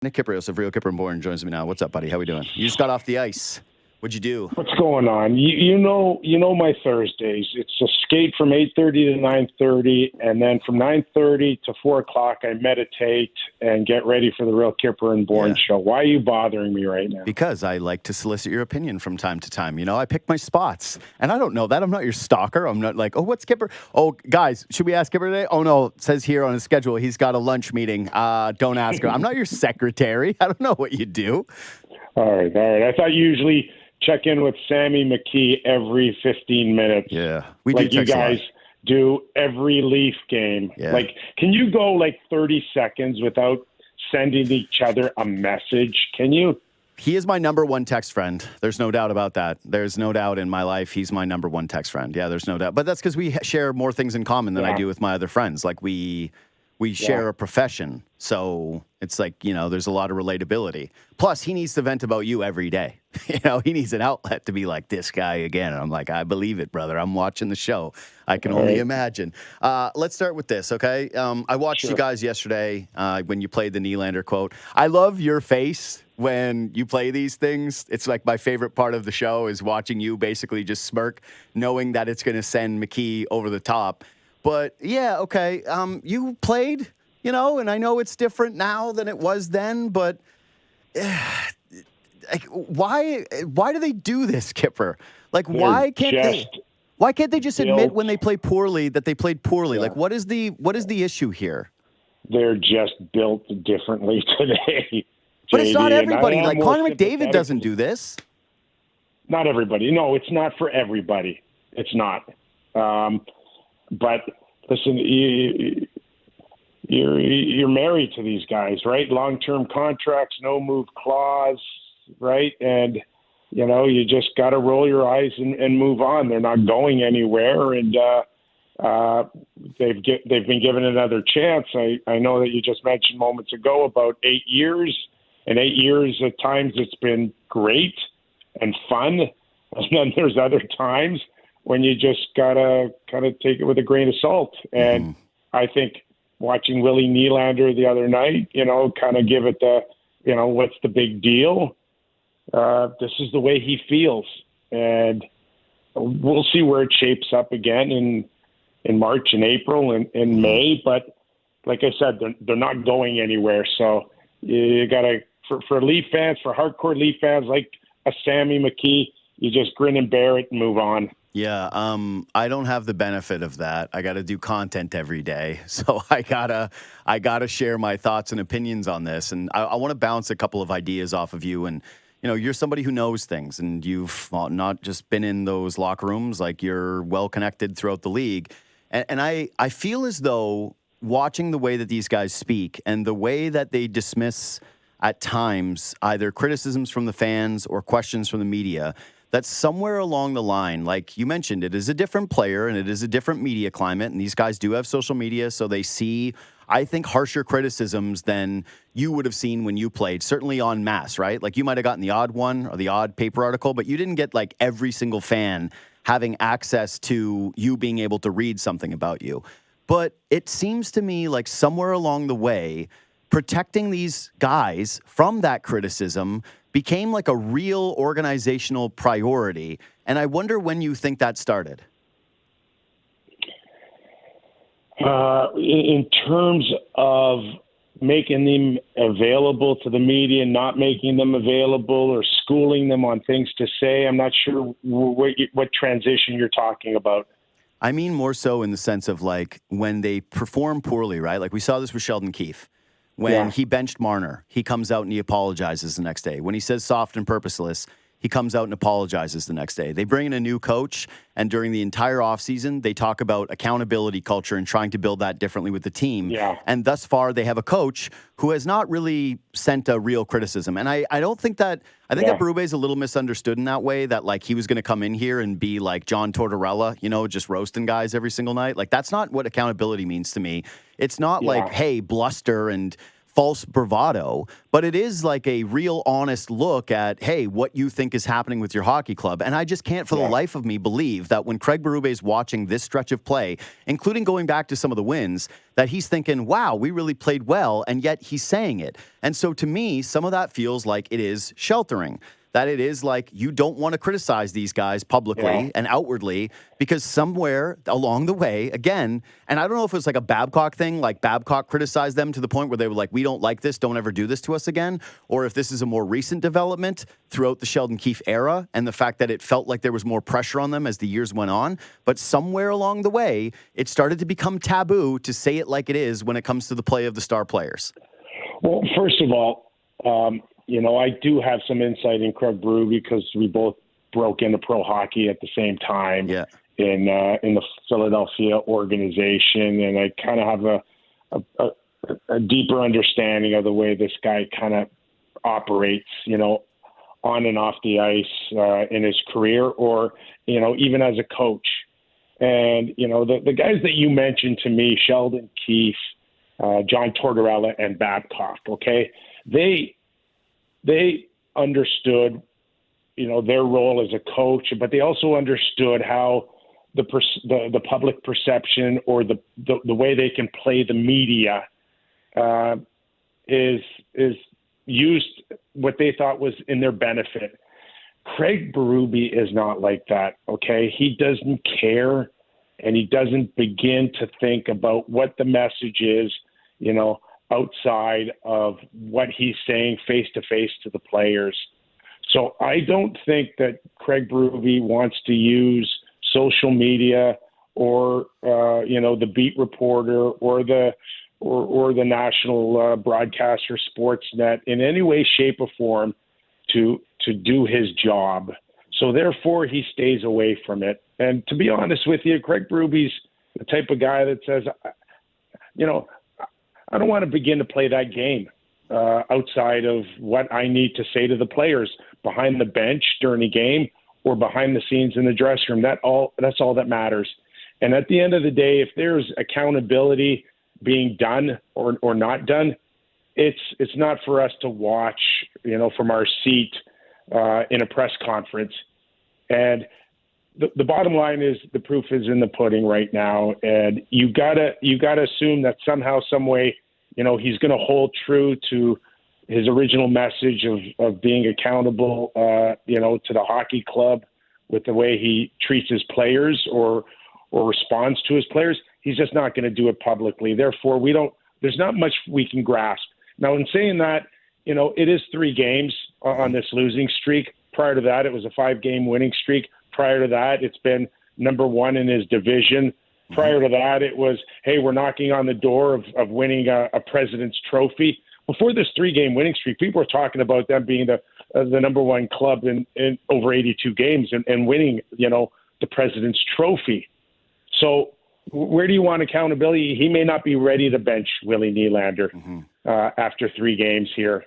Nick Kypreos of Real Kyper and Bourne joins me now. What's up, buddy? How we doing? You just got off the ice. What'd you do? What's going on? You know my Thursdays. It's a skate from 8:30 to 9:30, and then from 9:30 to 4 o'clock, I meditate and get ready for the Real Kyper and Bourne show. Why are you bothering me right now? Because I like to solicit your opinion from time to time. You know, I pick my spots, and I don't know that. I'm not your stalker. I'm not like, oh, what's Kyper? Oh, guys, should we ask Kyper today? Oh, no, it says here on his schedule he's got a lunch meeting. Don't ask him. I'm not your secretary. I don't know what you do. All right. I thought you usually check in with Sammy McKee every 15 minutes. Yeah, we like do. You guys do every Leaf game. Yeah. Like, can you go like 30 seconds without sending each other a message? Can you? He is my number one text friend. There's no doubt about that. There's no doubt in my life he's my number one text friend. Yeah, there's no doubt. But that's because we share more things in common than I do with my other friends. Like we share a profession. So it's like, you know, there's a lot of relatability. Plus, he needs to vent about you every day. You know, he needs an outlet to be like, this guy again. And I'm like, I believe it, brother. I'm watching the show. I can only imagine. Let's start with this, okay? I watched you guys yesterday when you played the Nylander quote. I love your face when you play these things. It's like my favorite part of the show is watching you basically just smirk, knowing that it's going to send McKee over the top. But, yeah, okay, you played, you know, and I know it's different now than it was then, but like, why do they do this, Kyper? Like, why can't they just admit when they play poorly that they played poorly? Like, what is the issue here? They're just built differently today. But it's not everybody. Like, Connor McDavid doesn't do this. Not everybody. No, it's not for everybody. It's not. But listen, you're married to these guys, right? Long-term contracts, no move clause, right? And you know, you just got to roll your eyes and move on. They're not going anywhere, and they've been given another chance. I know that you just mentioned moments ago about 8 years, and 8 years at times it's been great and fun, and then there's other times when you just gotta kind of take it with a grain of salt. And I think watching Willie Nylander the other night, you know, kind of give it the, you know, what's the big deal? This is the way he feels, and we'll see where it shapes up again in March and April and in May. But like I said, they're not going anywhere. So you gotta, for Leaf fans, for hardcore Leaf fans like a Sammy McKee, you just grin and bear it and move on. Yeah, I don't have the benefit of that. I got to do content every day, so I gotta share my thoughts and opinions on this. And I want to bounce a couple of ideas off of you. And you know, you're somebody who knows things, and you've not just been in those locker rooms. Like, you're well connected throughout the league. And I feel as though watching the way that these guys speak and the way that they dismiss at times either criticisms from the fans or questions from the media, that somewhere along the line, like you mentioned, it is a different player and it is a different media climate. And these guys do have social media, so they see, I think, harsher criticisms than you would have seen when you played, certainly en masse, right? Like, you might have gotten the odd one or the odd paper article, but you didn't get like every single fan having access to you being able to read something about you. But it seems to me like somewhere along the way, protecting these guys from that criticism became like a real organizational priority. And I wonder when you think that started. In terms of making them available to the media, not making them available, or schooling them on things to say, I'm not sure what transition you're talking about. I mean more so in the sense of like when they perform poorly, right? Like we saw this with Sheldon Keefe. When he benched Marner, he comes out and he apologizes the next day. When he says soft and purposeless, he comes out and apologizes the next day. They bring in a new coach, and during the entire offseason, they talk about accountability culture and trying to build that differently with the team. Yeah. And thus far, they have a coach who has not really sent a real criticism. And I don't think that, I think that Berube is a little misunderstood in that way, that like he was going to come in here and be like John Tortorella, you know, just roasting guys every single night. Like, that's not what accountability means to me. It's not like, hey, bluster and false bravado, but it is like a real honest look at, hey, what you think is happening with your hockey club. And I just can't for the life of me believe that when Craig Berube is watching this stretch of play, including going back to some of the wins, that he's thinking, wow, we really played well, and yet he's saying it. And so to me, some of that feels like it is sheltering. That it is like you don't want to criticize these guys publicly and outwardly because somewhere along the way, again, and I don't know if it was like a Babcock thing, like Babcock criticized them to the point where they were like, we don't like this, don't ever do this to us again, or if this is a more recent development throughout the Sheldon Keefe era and the fact that it felt like there was more pressure on them as the years went on. But somewhere along the way, it started to become taboo to say it like it is when it comes to the play of the star players. Well, first of all, I do have some insight in Craig Berube because we both broke into pro hockey at the same time in the Philadelphia organization, and I kind of have a deeper understanding of the way this guy kind of operates, on and off the ice in his career, or even as a coach. And the guys that you mentioned to me, Sheldon Keefe, John Tortorella, and Babcock, okay, they understood, their role as a coach, but they also understood how the public perception or the way they can play the media is used what they thought was in their benefit. Craig Berube is not like that. Okay, he doesn't care, and he doesn't begin to think about what the message is, outside of what he's saying face to face to the players. So I don't think that Craig Berube wants to use social media or the beat reporter or the national broadcaster Sportsnet in any way, shape, or form to do his job. So therefore, he stays away from it. And to be honest with you, Craig Berube's the type of guy that says, I don't want to begin to play that game outside of what I need to say to the players behind the bench during a game or behind the scenes in the dressing room. That's all that matters. And at the end of the day, if there's accountability being done or not done, it's not for us to watch, from our seat in a press conference. And the bottom line is the proof is in the pudding right now, and you gotta assume that somehow, some way, he's going to hold true to his original message of being accountable, to the hockey club with the way he treats his players or responds to his players. He's just not going to do it publicly. Therefore, there's not much we can grasp. Now, in saying that, it is 3 games on this losing streak. Prior to that, it was a 5-game winning streak. Prior to that, it's been number 1 in his division. Prior to that, it was, hey, we're knocking on the door of winning a President's Trophy. Before this 3-game winning streak, people were talking about them being the number 1 club in over 82 games and winning, the President's Trophy. So where do you want accountability? He may not be ready to bench Willie Nylander after 3 games here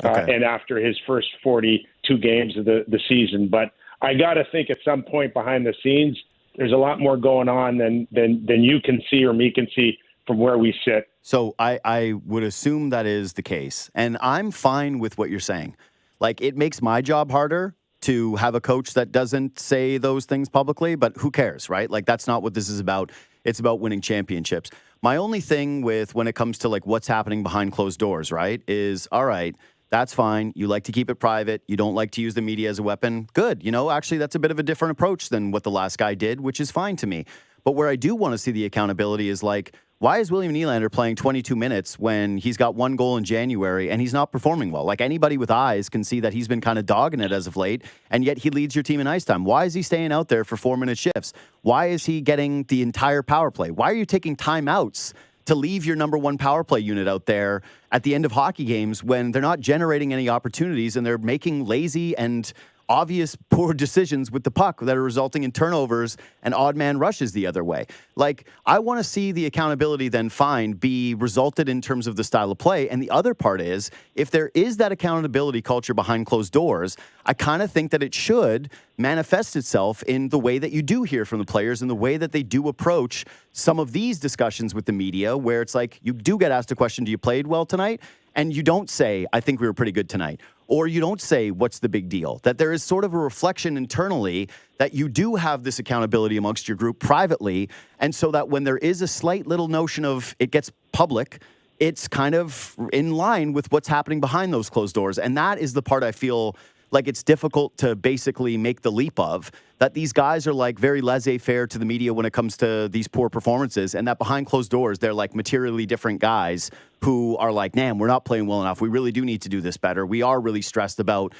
and after his first 42 games of the season. But I got to think at some point behind the scenes, there's a lot more going on than you can see or me can see from where we sit. So I would assume that is the case. And I'm fine with what you're saying. Like, it makes my job harder to have a coach that doesn't say those things publicly, but who cares, right? Like, that's not what this is about. It's about winning championships. My only thing with when it comes to like what's happening behind closed doors, right, is all right, that's fine. You like to keep it private. You don't like to use the media as a weapon. Good. Actually, that's a bit of a different approach than what the last guy did, which is fine to me. But where I do want to see the accountability is like, why is William Nylander playing 22 minutes when he's got 1 goal in January and he's not performing well? Like, anybody with eyes can see that he's been kind of dogging it as of late, and yet he leads your team in ice time. Why is he staying out there for 4-minute shifts? Why is he getting the entire power play? Why are you taking timeouts to leave your number 1 power play unit out there at the end of hockey games when they're not generating any opportunities and they're making lazy and obvious poor decisions with the puck that are resulting in turnovers and odd man rushes the other way? Like, I want to see the accountability then be resulted in terms of the style of play. And the other part is, if there is that accountability culture behind closed doors, I kind of think that it should manifest itself in the way that you do hear from the players and the way that they do approach some of these discussions with the media, where it's like, you do get asked a question, do you played well tonight? and you don't say, I think we were pretty good tonight, or you don't say, what's the big deal? That there is sort of a reflection internally that you do have this accountability amongst your group privately, and so that when there is a slight little notion of it gets public, it's kind of in line with what's happening behind those closed doors. And that is the part I feel like it's difficult to basically make the leap of, that these guys are like very laissez-faire to the media when it comes to these poor performances, and that behind closed doors, they're like materially different guys who are like, man, we're not playing well enough. We really do need to do this better. We are really stressed about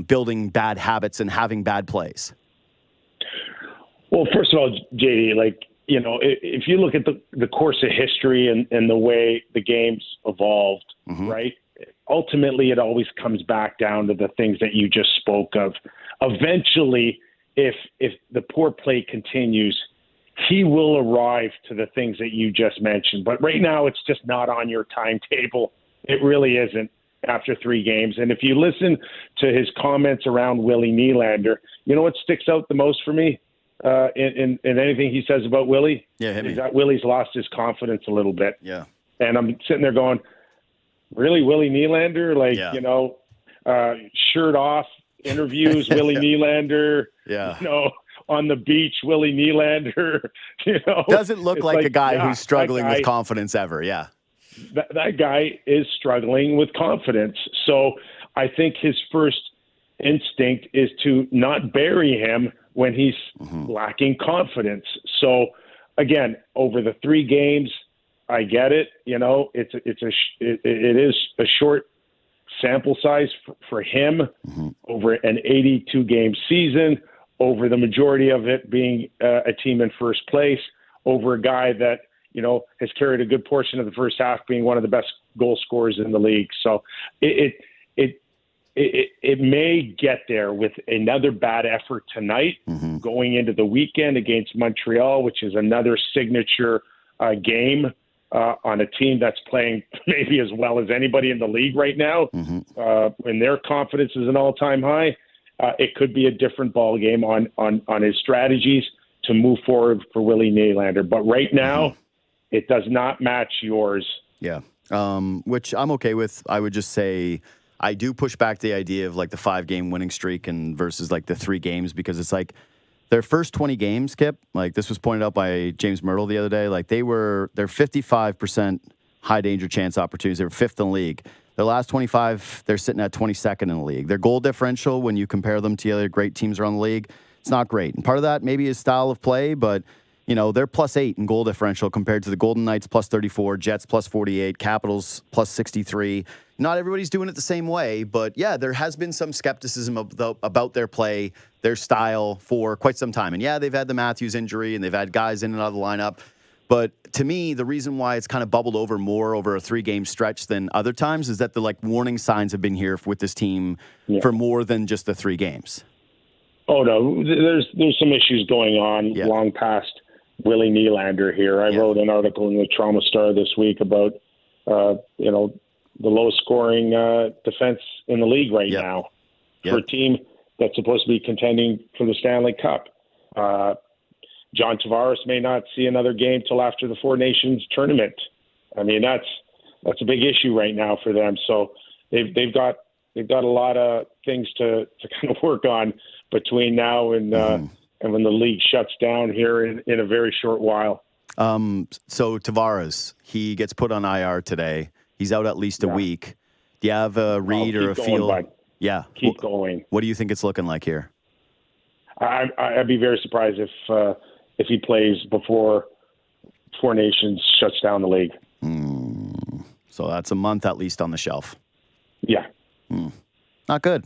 building bad habits and having bad plays. Well, first of all, JD, if you look at the course of history and the way the game's evolved, right? Ultimately, it always comes back down to the things that you just spoke of. Eventually, if the poor play continues, he will arrive to the things that you just mentioned. But right now, it's just not on your timetable. It really isn't after 3 games. And if you listen to his comments around Willie Nylander, you know what sticks out the most for me in anything he says about Willie? Yeah, hit me. Is that Willie's lost his confidence a little bit. Yeah. And I'm sitting there going, really, Willie Nylander? Shirt off interviews, Willie Nylander, on the beach, Willie Nylander, Doesn't look like a guy who's struggling guy, with confidence ever, yeah. That guy is struggling with confidence. So I think his first instinct is to not bury him when he's lacking confidence. So, again, over the 3 games, I get it. It is a short sample size for him over an 82-game season, over the majority of it being a team in first place, over a guy that has carried a good portion of the first half, being one of the best goal scorers in the league. So it may get there with another bad effort tonight, going into the weekend against Montreal, which is another signature game. On a team that's playing maybe as well as anybody in the league right now, when their confidence is an all-time high, it could be a different ball game on his strategies to move forward for Willie Nylander. But right now, it does not match yours. Yeah, which I'm okay with. I would just say I do push back the idea of like the 5-game winning streak and versus like the 3 games, because it's like their first 20 games, Kip, like this was pointed out by James Myrtle the other day, like they're 55% high danger chance opportunities. They were 5th in the league. Their last 25, they're sitting at 22nd in the league. Their goal differential, when you compare them to the other great teams around the league, it's not great. And part of that maybe is style of play, but they're +8 in goal differential compared to the Golden Knights +34, Jets +48, Capitals +63. Not everybody's doing it the same way, but yeah, there has been some skepticism about their play, their style for quite some time. And yeah, they've had the Matthews injury and they've had guys in and out of the lineup. But to me, the reason why it's kind of bubbled over more over a 3-game stretch than other times is that the warning signs have been here with this team for more than just the 3 games. Oh no, there's some issues going on long past Willie Nylander here. I wrote an article in the Trauma Star this week about the lowest scoring defense in the league right now for a team that's supposed to be contending for the Stanley Cup. John Tavares may not see another game till after the Four Nations tournament. I mean, that's a big issue right now for them. So they've got a lot of things to kind of work on between now and when the league shuts down here in a very short while. So Tavares, he gets put on IR today. He's out at least a week. Do you have a read or a feel? Bud. Yeah. Keep going. What do you think it's looking like here? I'd be very surprised if he plays before Four Nations shuts down the league. So that's a month at least on the shelf. Yeah. Not good.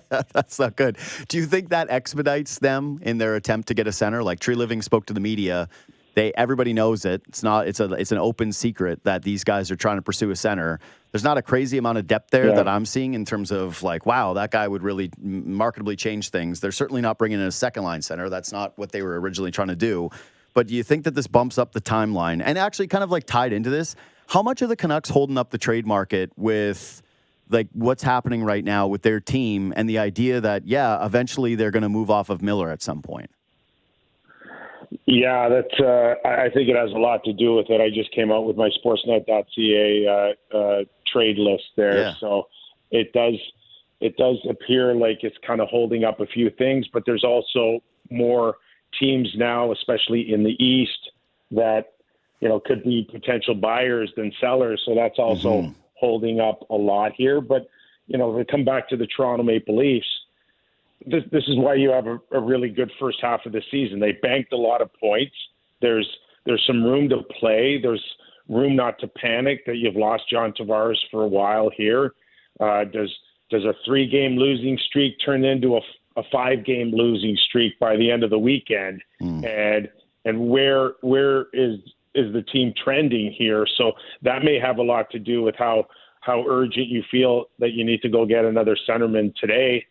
That's not good. Do you think that expedites them in their attempt to get a center? Like Tree Living spoke to the media. Everybody knows it. It's an open secret that these guys are trying to pursue a center. There's not a crazy amount of depth there that I'm seeing in terms of like, wow, that guy would really marketably change things. They're certainly not bringing in a second line center. That's not what they were originally trying to do. But do you think that this bumps up the timeline? And actually kind of like tied into this, how much are the Canucks holding up the trade market with like what's happening right now with their team and the idea that, eventually they're going to move off of Miller at some point? Yeah, I think it has a lot to do with it. I just came out with my Sportsnet.ca trade list there. Yeah. So it does appear like it's kind of holding up a few things, but there's also more teams now, especially in the East, that, could be potential buyers than sellers. So that's also holding up a lot here. But, if we come back to the Toronto Maple Leafs, this is why you have a really good first half of the season. They banked a lot of points. There's some room to play. There's room not to panic that you've lost John Tavares for a while here. Does a 3-game losing streak turn into a 5-game losing streak by the end of the weekend? And where is the team trending here? So that may have a lot to do with how urgent you feel that you need to go get another centerman today.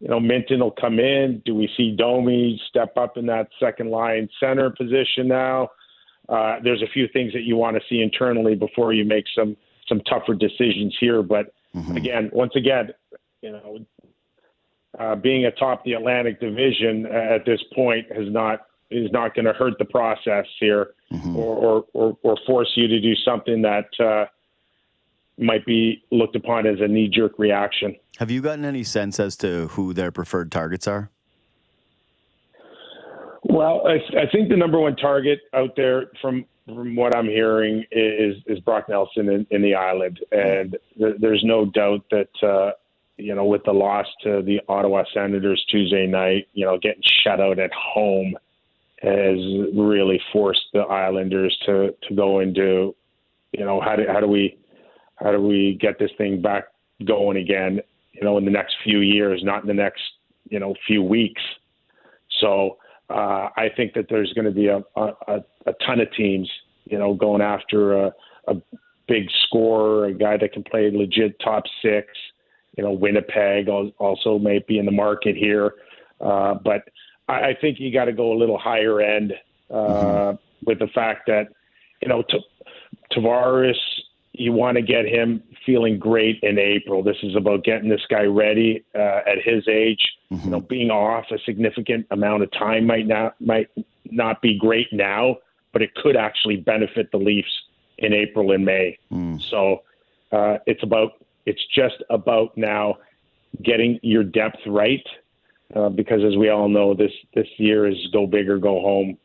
Minton will come in. Do we see Domi step up in that second line center position now? There's a few things that you want to see internally before you make some tougher decisions here. But once again, being atop the Atlantic Division at this point is not going to hurt the process here, or force you to do something that might be looked upon as a knee-jerk reaction. Have you gotten any sense as to who their preferred targets are? Well, I think the number one target out there, from what I'm hearing, is Brock Nelson in the Island, and there's no doubt that with the loss to the Ottawa Senators Tuesday night, getting shut out at home has really forced the Islanders to go into, how do we get this thing back going again, in the next few years, not in the next, few weeks. So I think that there's going to be a ton of teams, going after a big scorer, a guy that can play legit top six. Winnipeg also may be in the market here. But I think you got to go a little higher end with the fact that, Tavares, you want to get him feeling great in April. This is about getting this guy ready at his age. Being off a significant amount of time might not be great now, but it could actually benefit the Leafs in April and May. So it's just about now getting your depth right, because as we all know, this year is go big or go home.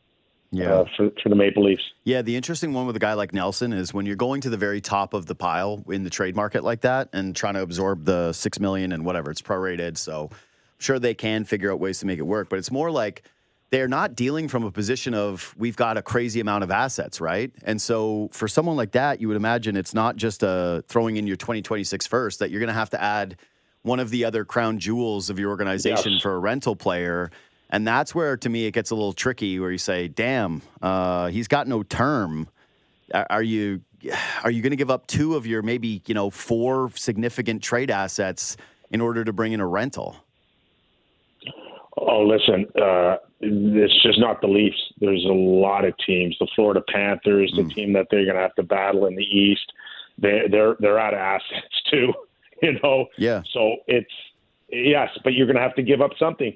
For the Maple Leafs. Yeah, the interesting one with a guy like Nelson is when you're going to the very top of the pile in the trade market like that and trying to absorb the $6 million and whatever, it's prorated, so I'm sure they can figure out ways to make it work, but it's more like they're not dealing from a position of we've got a crazy amount of assets, right? And so for someone like that, you would imagine it's not just throwing in your 2026 first, that you're going to have to add one of the other crown jewels of your organization for a rental player. And that's where, to me, it gets a little tricky, where you say, damn, he's got no term. Are you going to give up 2 of your maybe, 4 significant trade assets in order to bring in a rental? Oh, listen, it's just not the Leafs. There's a lot of teams. The Florida Panthers, the team that they're going to have to battle in the East, they're out of assets too, Yeah. So yes, but you're going to have to give up something.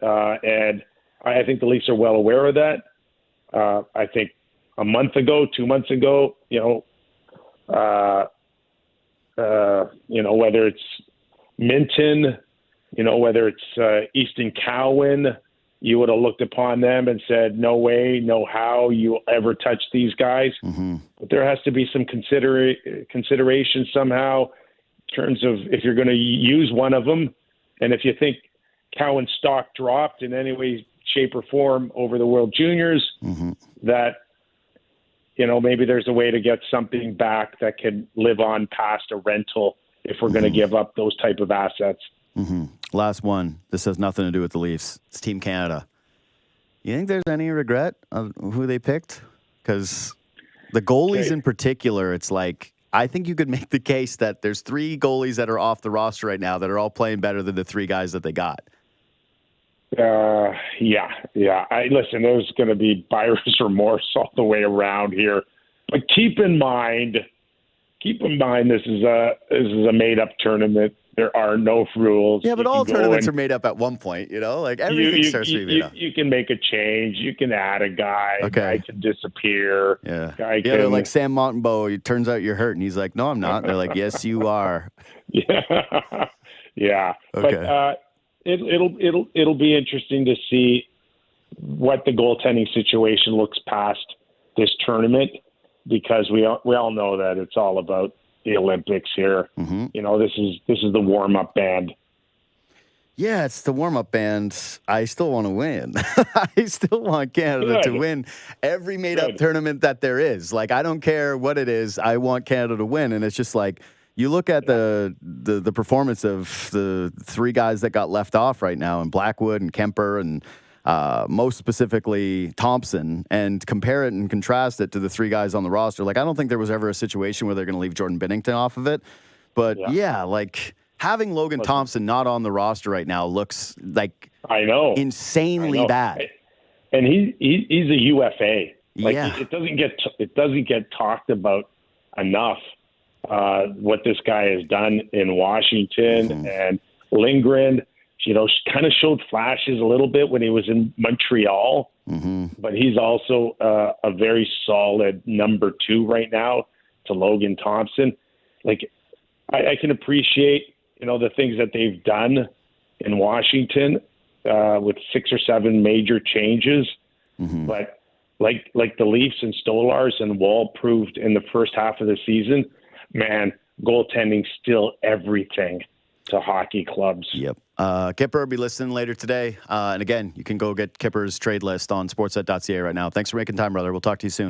And I think the Leafs are well aware of that. I think a month ago, 2 months ago, whether it's Minton, whether it's Easton Cowan, you would have looked upon them and said, no way, no how you'll ever touch these guys. But there has to be some consideration somehow in terms of if you're going to use one of them. And if you think Cowan's stock dropped in any way, shape, or form over the World Juniors, that, maybe there's a way to get something back that can live on past a rental if we're going to give up those type of assets. Last one. This has nothing to do with the Leafs. It's Team Canada. You think there's any regret of who they picked? Because the goalies in particular, it's like, I think you could make the case that there's 3 goalies that are off the roster right now that are all playing better than the 3 guys that they got. Yeah. Listen, there's going to be buyer's remorse all the way around here. But keep in mind, keep in mind this is a made up tournament. There are no rules. Yeah, but You all can go tournaments and are made up at one point, like everything starts to be made up. You can make a change. You can add a guy. Okay. Guy can disappear. Yeah. Guy They're can, like Sam Montembeau. It turns out you're hurt. And he's like, no, I'm not. And they're like, yes, you are. Yeah. Yeah. Okay. But it'll be interesting to see what the goaltending situation looks past this tournament, because we all know that it's all about the Olympics here. Mm-hmm. This is the warm up band. Yeah, it's the warm-up band. I still want to win. I still want Canada to win every made-up tournament that there is. Like, I don't care what it is. I want Canada to win. And it's just like, you look at the performance of the three guys that got left off right now, and Blackwood and Kemper and most specifically Thompson, and compare it and contrast it to the three guys on the roster. Like, I don't think there was ever a situation where they're going to leave Jordan Binnington off of it. But, yeah like... having Logan Thompson not on the roster right now looks like insanely bad. And he's a UFA. Like, yeah. It doesn't get talked about enough what this guy has done in Washington. Mm-hmm. And Lindgren, kind of showed flashes a little bit when he was in Montreal. Mm-hmm. But he's also a very solid number 2 right now to Logan Thompson. Like, I can appreciate the things that they've done in Washington with 6 or 7 major changes. Mm-hmm. But like the Leafs and Stolars and Wall proved in the first half of the season, man, goaltending's still everything to hockey clubs. Yep. Kyper will be listening later today. And again, you can go get Kyper's trade list on sportsnet.ca right now. Thanks for making time, brother. We'll talk to you soon.